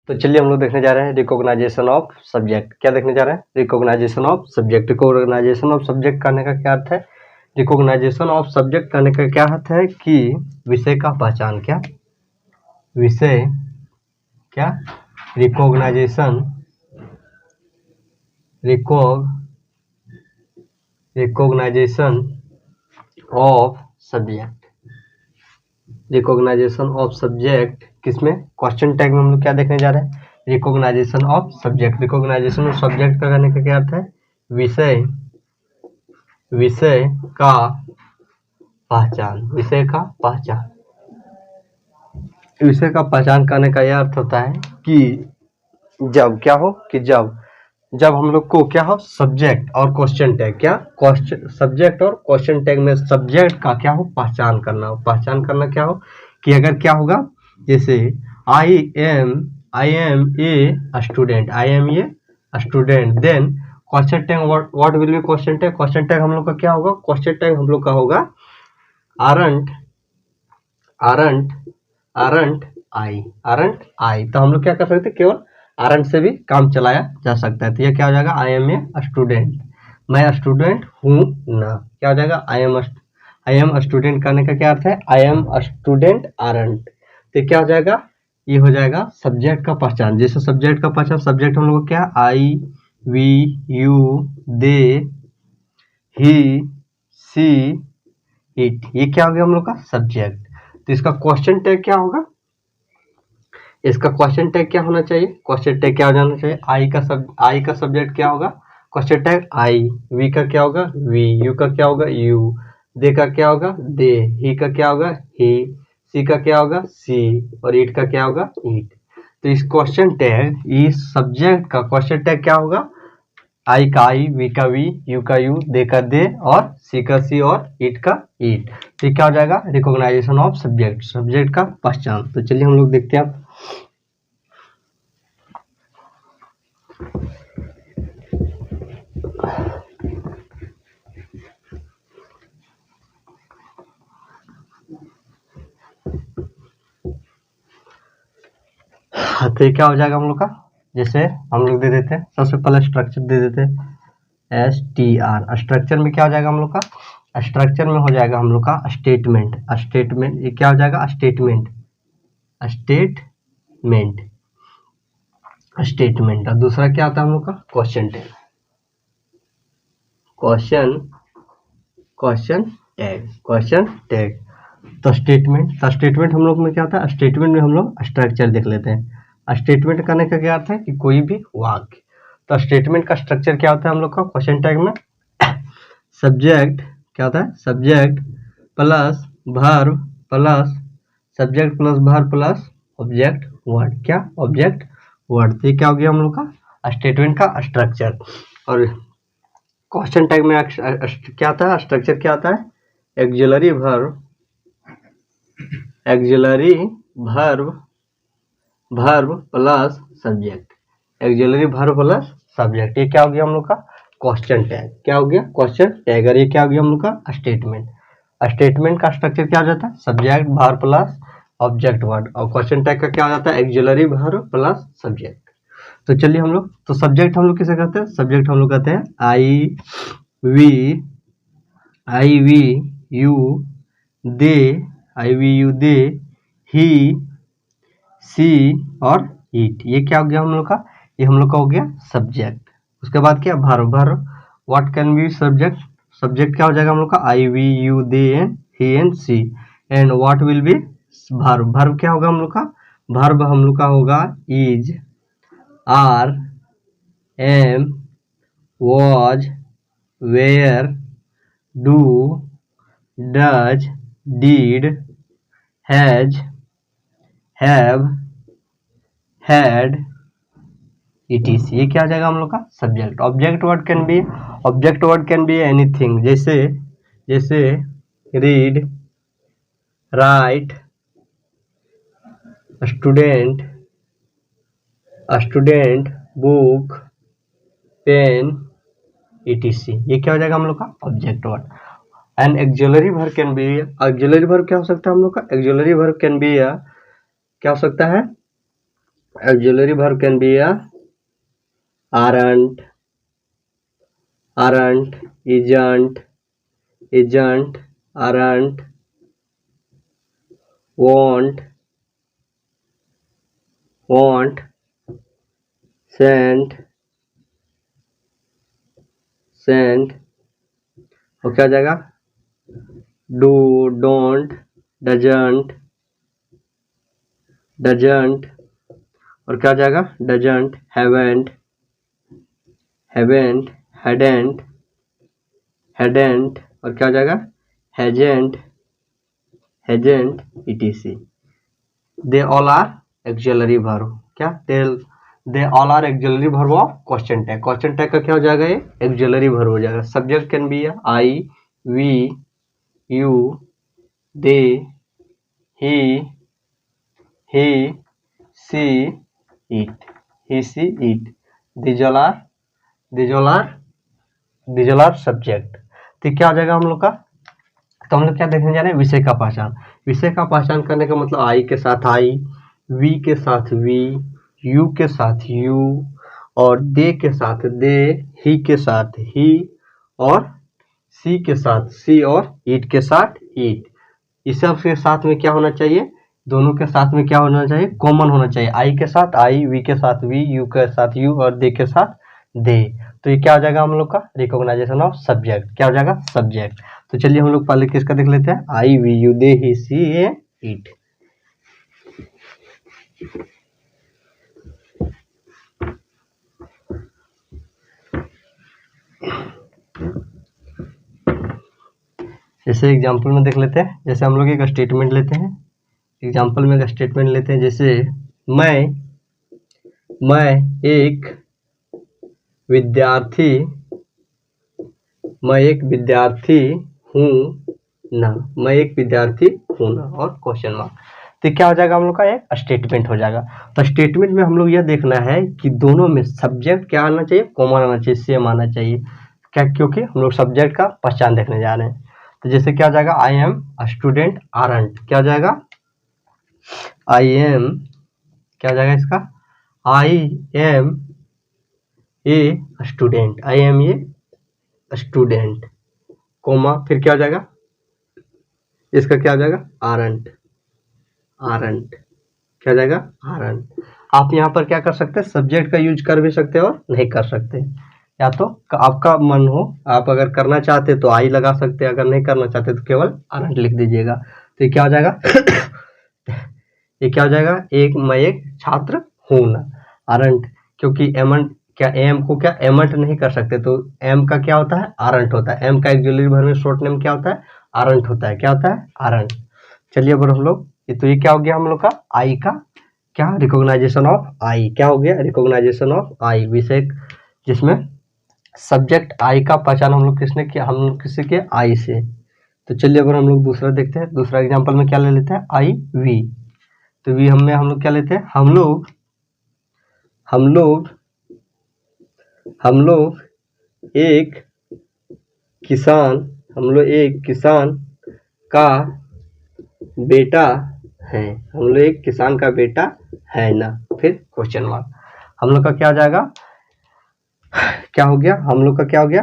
तो चलिए हम लोग देखने जा रहे हैं रिकॉग्नाइजेशन ऑफ सब्जेक्ट। क्या देखने जा रहे हैं? Recognisation of subject. Recognisation of subject करने का क्या अर्थ है? रिकॉग्नाइजेशन ऑफ सब्जेक्ट करने का क्या अर्थ है कि विषय का पहचान। क्या विषय? क्या recognisation recognisation of subject. Recognisation of subject किसमें? क्वेश्चन टैग में हम लोग क्या देखने जा रहे हैं? Recognisation of subject. Recognisation of subject का करने का क्या अर्थ है? विषय का पहचान। विषय का पहचान। विषय का पहचान करने का यह अर्थ होता है कि जब क्या हो कि जब हम लोग को क्या हो सब्जेक्ट और क्वेश्चन टैग। क्या सब्जेक्ट और क्वेश्चन टैग में सब्जेक्ट का क्या हो पहचान करना हो। पहचान करना क्या हो कि अगर क्या होगा, जैसे I am a student, I am a student, then question tag what will be question tag. Question tag हम लोग का क्या होगा? क्वेश्चन टैग हम लोग का होगा आरंट आई। तो हम लोग क्या कर सकते हैं? केवल आरंट से भी काम चलाया जा सकता है। तो ये क्या हो जाएगा? आई एम ए स्टूडेंट, मैं स्टूडेंट हूँ ना। क्या हो जाएगा? आई एम स्टूडेंट करने का क्या अर्थ है? I am student aren't. तो क्या हो जाएगा? ये हो जाएगा सब्जेक्ट का पहचान। जैसे सब्जेक्ट का पहचान, सब्जेक्ट हम लोग क्या? I, we, you, they, he, she, it. ये क्या हो गया हम लोग का? सब्जेक्ट। तो इसका क्वेश्चन टैग क्या होगा? इसका क्वेश्चन टैग क्या होना चाहिए? क्वेश्चन टैग क्या हो जाना चाहिए? आई का सब्जेक्ट क्या होगा? Question tag I. वी का क्या होगा? वी। यू का क्या होगा? यू। दे का क्या होगा? दे। ही का क्या होगा? ही। सी का क्या होगा? सी। और ईट का क्या होगा? ईट। तो इस क्वेश्चन टैग, इस सब्जेक्ट का क्वेश्चन टैग क्या होगा? आई का आई, वी का वी, यू का यू, दे का दे और सी का सी और ईट का ईट। तो क्या हो जाएगा? रिकॉग्नाइजेशन ऑफ सब्जेक्ट, सब्जेक्ट का पहचान। तो चलिए हम लोग देखते हैं। तो ये क्या हो जाएगा हम लोग का? जैसे हम लोग दे देते हैं, सबसे पहले स्ट्रक्चर दे देते हैं STR। स्ट्रक्चर में क्या हो जाएगा हम लोग का? स्ट्रक्चर में हो जाएगा हम लोग का स्टेटमेंट। स्टेटमेंट, ये क्या हो जाएगा? स्टेटमेंट और दूसरा क्या आता है हम लोग का? Question tag. Question tag. तो स्टेटमेंट हम लोग में क्या होता है? स्टेटमेंट में हम लोग स्ट्रक्चर देख लेते हैं। स्टेटमेंट करने का क्या अर्थ है कि कोई भी वाक्य। तो स्टेटमेंट का स्ट्रक्चर क्या होता है हम लोग का? क्वेश्चन टैग में सब्जेक्ट क्या होता है? Subject plus verb plus subject plus verb plus object word. क्या? Object word. तो ये क्या हो गया हम लोग का? स्टेटमेंट का स्ट्रक्चर। और क्वेश्चन टैग में क्या आता है? स्ट्रक्चर क्या आता है? Axillary verb plus subject. Axillary verb plus subject. ये क्या हो गया हम लोग का? Question tag. क्या हो गया? Question tag. और ये क्या हो गया हम लोग का? स्टेटमेंट। स्टेटमेंट का स्ट्रक्चर क्या हो जाता है? Subject verb plus object word. और क्वेश्चन टैग का क्या हो जाता है? Axillary verb plus subject. तो चलिए हम लोग, तो सब्जेक्ट हम लोग किसे कहते हैं? सब्जेक्ट हम लोग कहते हैं आई वी यू दे, ही, सी और ईट। ये क्या हो गया हम लोग का? ये हम लोग का हो गया सब्जेक्ट। उसके बाद क्या? Verb. What can be subject. Subject क्या हो जाएगा हम लोग का? I, we, you, they and he and she. And what will be verb क्या होगा हम लोग का? वर्ब हम लोग का होगा is, are, am, was, where, do, does, did, has, have, had, etc। ये क्या आ जाएगा हम लोग का? Subject. Object word can be anything. जैसे read, write, student, book, pen, etc। ये क्या हो जाएगा हम लोग का? Object word. And auxiliary verb can be, auxiliary verb क्या हो सकता है हम लोग का? एक्सिलरी वर्ब कैन बी क्या हो सकता है? Auxiliary verb can be a aren't, aren't, isn't, isn't, aren't, won't, won't, sent, sent, और क्या हो जाएगा do, don't, doesn't, doesn't, और क्या हो जाएगा doesn't, haven't, haven't, hadn't, hadn't, और क्या हो जाएगा hasn't, hasn't, etc. They all are auxiliary verb. क्या they all are auxiliary verb of question tag. Question tag का क्या हो जाएगा ये auxiliary verb हो जाएगा. Subject can be I, we, you, they, he, she, it. He, she, it. These all are subject. तो क्या हो जाएगा हम लोग का. तो हम लोग क्या देखने जा रहे हैं विषय का पहचान. विषय का पहचान करने का मतलब आई के साथ आई, वी के साथ वी, यू के साथ यू, और दे के साथ दे, ही के साथ ही, और सी के साथ सी, और ईट के साथ ईट. इस सब के साथ में क्या होना चाहिए, दोनों के साथ में क्या होना चाहिए, कॉमन होना चाहिए. आई के साथ आई, वी के साथ वी, यू के साथ यू, और दे के साथ दे. तो ये क्या हो जाएगा हम लोग का रिकॉग्नाइजेशन ऑफ सब्जेक्ट. क्या हो जाएगा सब्जेक्ट. तो चलिए हम लोग पहले किसका देख लेते हैं. आई, वी, यू, दे, ही, सी, ए, ईट. जैसे एग्जांपल में देख लेते हैं. जैसे हम लोग एक स्टेटमेंट लेते हैं. एग्जांपल में एक स्टेटमेंट लेते हैं. जैसे मैं एक विद्यार्थी हूँ ना. मैं एक विद्यार्थी हूँ ना, और क्वेश्चन मार्क. तो क्या हो जाएगा हम लोग का एक स्टेटमेंट हो जाएगा. तो स्टेटमेंट में हम लोग यह देखना है कि दोनों में सब्जेक्ट क्या आना चाहिए, कॉमन आना चाहिए, सेम आना चाहिए. क्या, क्योंकि हम लोग सब्जेक्ट का पहचान देखने जा रहे हैं. तो जैसे क्या हो जाएगा I am a student aren't. क्या हो जाएगा आई एम, क्या हो जाएगा इसका I am a student. I am a student, comma, फिर क्या हो जाएगा इसका, क्या हो जाएगा आरंट. आरंट क्या हो जाएगा आरंट. आप यहाँ पर क्या कर सकते हैं, सब्जेक्ट का यूज कर भी सकते हैं और नहीं कर सकते. या तो आपका मन हो, आप अगर करना चाहते तो आई लगा सकते हैं, अगर नहीं करना चाहते तो केवल आरंट लिख दीजिएगा. तो ये क्या हो जाएगा ये क्या हो जाएगा मैं एक छात्र हूँ ना. आरंट, क्योंकि एमंट क्या एम को क्या एमंट नहीं कर सकते, तो एम का क्या होता है आरंट होता है. एम का एक्चुअली भर में शॉर्ट नेम क्या होता है आरंट होता है. क्या होता है आरंट. चलिए अब हम लोग तो ये क्या हो गया हम लोग का आई का क्या रिकॉग्नाइजेशन ऑफ आई. क्या हो गया रिकॉग्नाइजेशन ऑफ आई, विषय जिसमें सब्जेक्ट आई का पहचान हम लोग किसने किया, हम लोग किससे किया आई से. तो चलिए अगर हम लोग दूसरा देखते हैं. दूसरा एग्जांपल में क्या ले लेते हैं आई वी. तो वी हम लोग क्या लेते हैं, हम लोग एक किसान का बेटा है. हम लोग एक किसान का बेटा है ना. फिर क्वेश्चन मार्क. हम लोग का क्या आ जाएगा, क्या हो गया हम लोग का क्या हो गया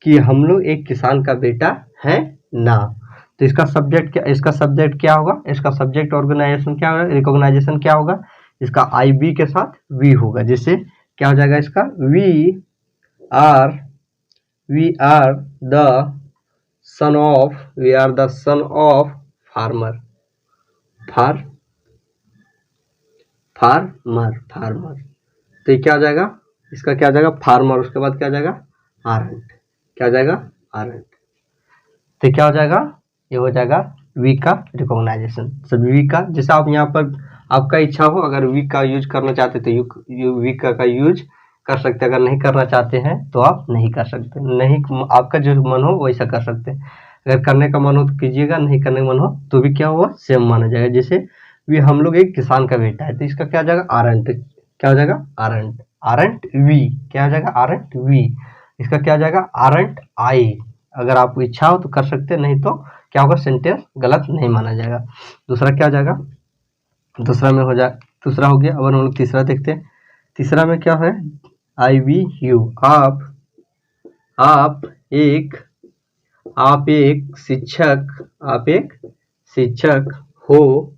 कि हम लोग एक किसान का बेटा है ना. तो इसका सब्जेक्ट क्या होगा, इसका सब्जेक्ट ऑर्गेनाइजेशन क्या होगा, रिकॉग्नाइजेशन क्या होगा, इसका आई बी के साथ वी होगा. जिससे क्या हो जाएगा इसका we are the son of farmer. Farmer. तो ये क्या हो जाएगा इसका, क्या हो जाएगा फार्मर. उसके बाद क्या हो जाएगा आरंट. क्या हो जाएगा आरंट. तो क्या हो जाएगा ये हो जाएगा वी का रिकॉग्नाइजेशन. सब वी का, जैसे आप यहाँ पर आपका इच्छा हो, अगर वी का यूज करना चाहते तो यू वी का यूज कर सकते. अगर नहीं करना चाहते हैं तो आप नहीं कर सकते. नहीं, आपका जो मन हो वैसा कर सकते हैं. अगर करने का मन हो तो कीजिएगा, नहीं करने का मन हो तो भी क्या होगा सेम माना जाएगा. जैसे वी हम लोग एक किसान का बेटा है, तो इसका क्या हो जाएगा आरंट. क्या हो जाएगा आरंट वी. क्या हो जाएगा आरंट वी. इसका क्या हो जाएगा आरंट आई. अगर आपको इच्छा हो तो कर सकते हैं, नहीं तो क्या होगा सेंटेंस गलत नहीं माना जाएगा. दूसरा क्या हो जाएगा, दूसरा में हो जाए दूसरा हो गया। अब हम लोग तीसरा देखते हैं। तीसरा में क्या है, आई वी यू, आप एक शिक्षक, आप एक शिक्षक हो,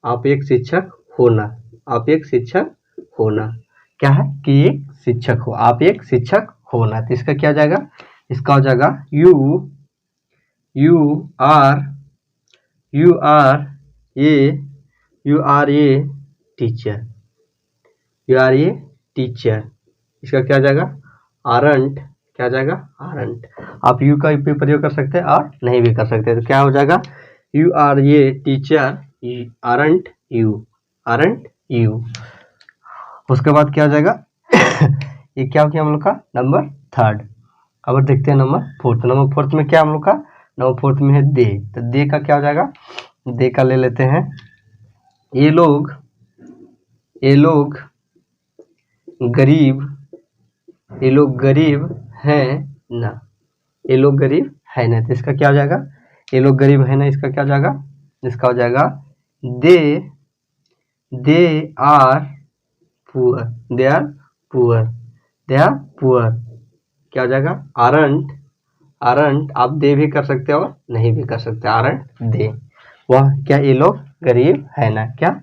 आप एक शिक्षक होना, आप एक शिक्षक होना, क्या है कि एक शिक्षक हो, आप एक शिक्षक होना। तो इसका क्या हो जाएगा, इसका हो जाएगा you are a teacher, you are a teacher. इसका क्या हो जाएगा, आरंट, क्या हो जाएगा, आरंट। आप यू का भी प्रयोग कर सकते हैं और नहीं भी कर सकते हैं। तो क्या हो जाएगा, you are a teacher, aren't you. उसके बाद क्या हो जाएगा ये क्या हो गया हम लोग का नंबर थर्ड। अब देखते हैं नंबर फोर्थ। नंबर फोर्थ में क्या हम लोग का, नंबर फोर्थ में है दे। तो दे का क्या हो जाएगा, दे का ले लेते हैं, ये लोग गरीब हैं ना, ये लोग गरीब है ना। तो इसका क्या हो जाएगा, ये लोग गरीब है ना, इसका क्या हो जाएगा, इसका हो जाएगा they are poor, they are poor, क्या हो जाएगा, आरंट। आप दे भी कर सकते हो और नहीं भी कर सकते, आरंट दे। वह क्या, ये लोग गरीब है ना, क्या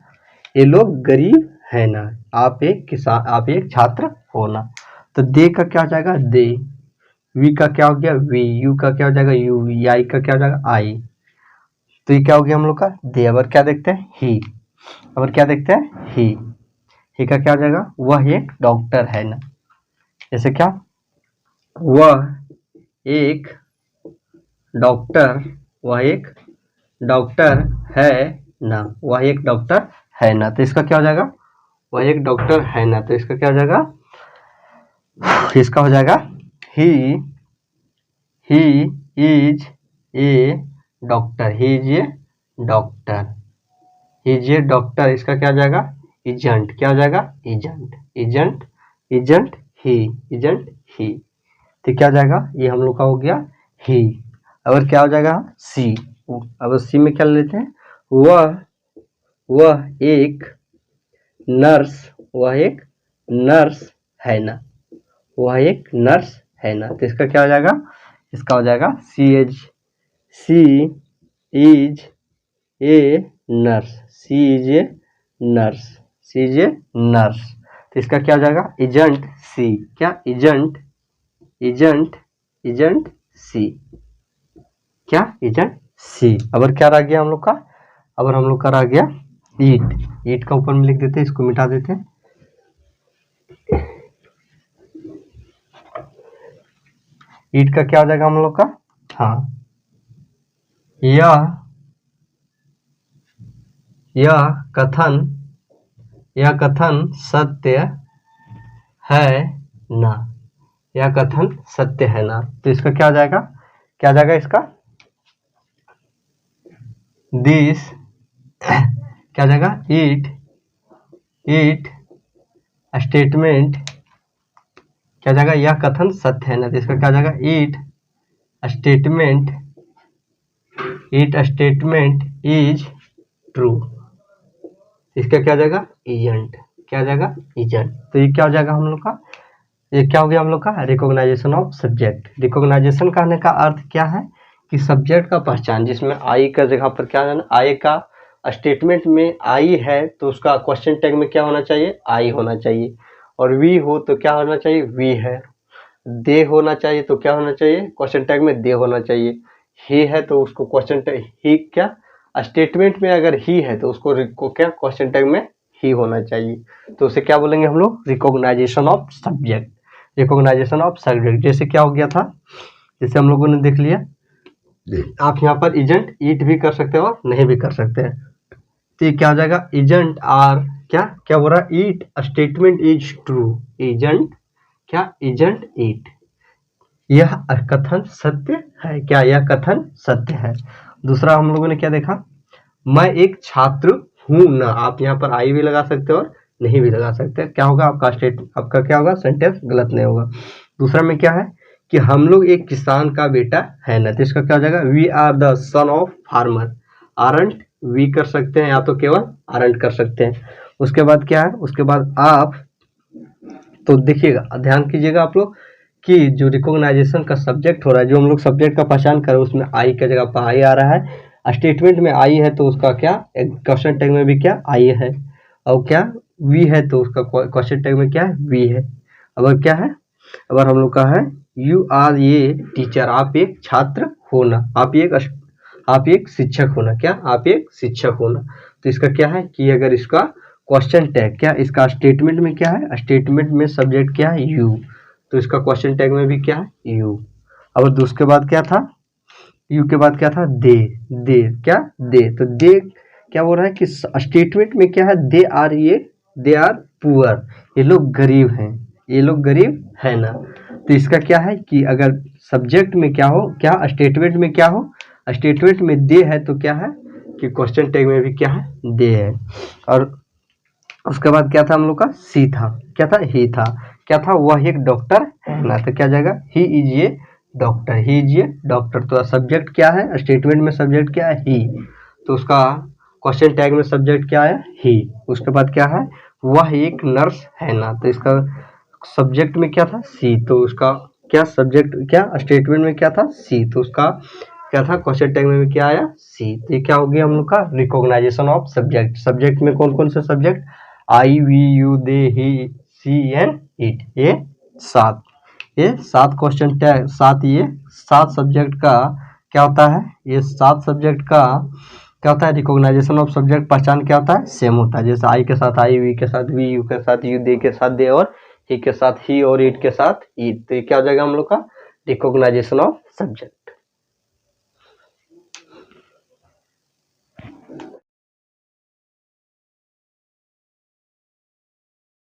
ये लोग गरीब है ना, आप एक किसान, आप एक छात्र होना। तो दे का क्या हो जाएगा, दे। वी का क्या हो गया, वी। यू का क्या हो जाएगा, यू। आई का क्या हो जाएगा, आई। तो ये क्या हो गया हम लोग का दे। अब क्या देखते हैं, ही। अब क्या देखते हैं, ही का क्या हो जाएगा, वह एक डॉक्टर है ना। जैसे क्या, वह एक डॉक्टर है ना, वह एक डॉक्टर है ना। तो इसका क्या हो जाएगा, वह एक डॉक्टर है ना। तो इसका क्या हो जाएगा, इसका हो जाएगा he is a doctor, he is a doctor. इसका क्या हो जाएगा, इजंट, क्या हो जाएगा, इजंट ही। तो क्या हो जाएगा, ये हम लोग का हो गया ही। और क्या हो जाएगा, सी। अब सी में क्या लेते हैं, वह एक नर्स है ना, वह एक नर्स है ना। तो इसका क्या हो जाएगा, इसका हो जाएगा सी इज ए नर्स। तो इसका क्या हो जाएगा, इजंट सी, क्या इजंट सी, क्या इजंट सी। अब क्या रह गया हम लोग का, अब हम लोग का रह गया ईट का ऊपर में लिख देते हैं, इसको मिटा देते हैं। ईट का क्या हो जाएगा हम लोग का, हाँ, यह कथन सत्य है ना, यह कथन सत्य है ना। तो इसका क्या हो जाएगा, क्या जाएगा इसका, दिस, क्या जाएगा, इट स्टेटमेंट, क्या जाएगा, यह कथन सत्य है ना। तो इसका क्या जाएगा, इट स्टेटमेंट इज ट्रू। इसका क्या जाएगा, इजंट, क्या जाएगा, इजंट। तो ये क्या हो जाएगा हम लोग का, ये क्या हो गया हम लोग का, रिकॉग्नाइजेशन ऑफ सब्जेक्ट। रिकॉग्नाइजेशन कहने का अर्थ क्या है कि सब्जेक्ट का पहचान, जिसमें आई का जगह पर क्या है, आई का स्टेटमेंट में आई है तो उसका क्वेश्चन टैग में क्या होना चाहिए, आई होना चाहिए। और वी हो तो क्या होना चाहिए, वी है। दे होना चाहिए तो क्या होना चाहिए, क्वेश्चन टैग में दे होना चाहिए। ही है तो उसको क्वेश्चन टैग, ही क्या स्टेटमेंट में अगर ही है तो उसको क्या क्वेश्चन टैग में ही होना चाहिए। तो उसे क्या बोलेंगे हम लोग, recognisation of subject, recognisation of subject. जैसे क्या हो गया था, जैसे हम लोगों ने देख लिया, आप यहाँ पर इजेंट ईट भी कर सकते हो और नहीं भी कर सकते हैं। तो ये क्या हो जाएगा, इजेंट आर, क्या बोल रहा है, ईट स्टेटमेंट इज ट्रू, इजेंट क्या, इजेंट ईट, यह कथन सत्य है, क्या यह कथन सत्य है। दूसरा हम लोगों ने क्या देखा, मैं एक छात्र हूं ना। आप यहाँ पर आई भी लगा सकते हो और नहीं भी लगा सकते, क्या होगा आपका क्या होगा, सेंटेंस गलत नहीं होगा। दूसरा में क्या है कि हम लोग एक किसान का बेटा है ना। तो इसका क्या हो जाएगा, we are the son of farmer. Aren't we कर सकते हैं या तो केवल आरंट कर सकते हैं। उसके बाद क्या है, उसके बाद आप तो देखिएगा, ध्यान कीजिएगा आप लोग कि जो रिकॉग्नाइजेशन का सब्जेक्ट हो रहा है, जो हम लोग सब्जेक्ट का पहचान कर रहे हैं, उसमें आई की जगह पर आई आ रहा है। स्टेटमेंट में आई है तो उसका क्या, क्वेश्चन टैग में भी क्या आई है, और क्या वी है तो उसका क्वेश्चन टैग में क्या है, वी है। अब क्या है, अगर हम लोग का है यू आर ये टीचर, आप एक छात्र होना, आप एक शिक्षक होना, क्या आप एक शिक्षक होना। तो इसका क्या है कि अगर इसका क्वेश्चन टैग क्या, इसका स्टेटमेंट में क्या है, स्टेटमेंट में सब्जेक्ट क्या है, यू, तो इसका क्वेश्चन टैग में भी क्या है, यू। अब उसके बाद क्या था, यू के बाद क्या था, दे, दे क्या, दे, तो दे क्या बोल रहा है कि स्टेटमेंट में क्या है, दे आर पुअर, ये लोग गरीब हैं, ये लोग गरीब है ना। तो इसका क्या है कि अगर सब्जेक्ट में क्या हो, क्या स्टेटमेंट में क्या हो, स्टेटमेंट में दे है तो क्या है कि क्वेश्चन टैग में भी क्या है, दे है। और उसके बाद क्या था हम लोग का, सी था, क्या था, ही था, क्या था, वह एक डॉक्टर है ना, तो क्या जाएगा, he is a doctor, he is a doctor. तो सब्जेक्ट क्या है, स्टेटमेंट में सब्जेक्ट क्या है, ही, तो उसका क्वेश्चन टैग में सब्जेक्ट क्या है, ही। उसके बाद क्या है, वह एक नर्स है ना, तो इसका सब्जेक्ट में क्या था, सी, तो उसका क्या सब्जेक्ट, क्या स्टेटमेंट में क्या था, सी, तो उसका क्या था, क्वेश्चन टैग में भी क्या आया, सी। तो ये क्या हो गया हम लोग का रिकॉग्नाइजेशन ऑफ सब्जेक्ट। सब्जेक्ट में कौन कौन से subject, I, we, you, they, he, she and it, ये सात क्वेश्चन टैग, ये 7 सब्जेक्ट का क्या होता है, ये 7 सब्जेक्ट का क्या होता है, रिकॉग्नाइजेशन ऑफ सब्जेक्ट पहचान क्या होता है, सेम होता है। जैसे आई के साथ आई, वी के साथ वी, यू के साथ यू, दे के साथ दे, और ही के साथ ही, और इट के साथ इट। तो ये क्या हो जाएगा हम लोग का रिकॉग्नाइजेशन ऑफ सब्जेक्ट।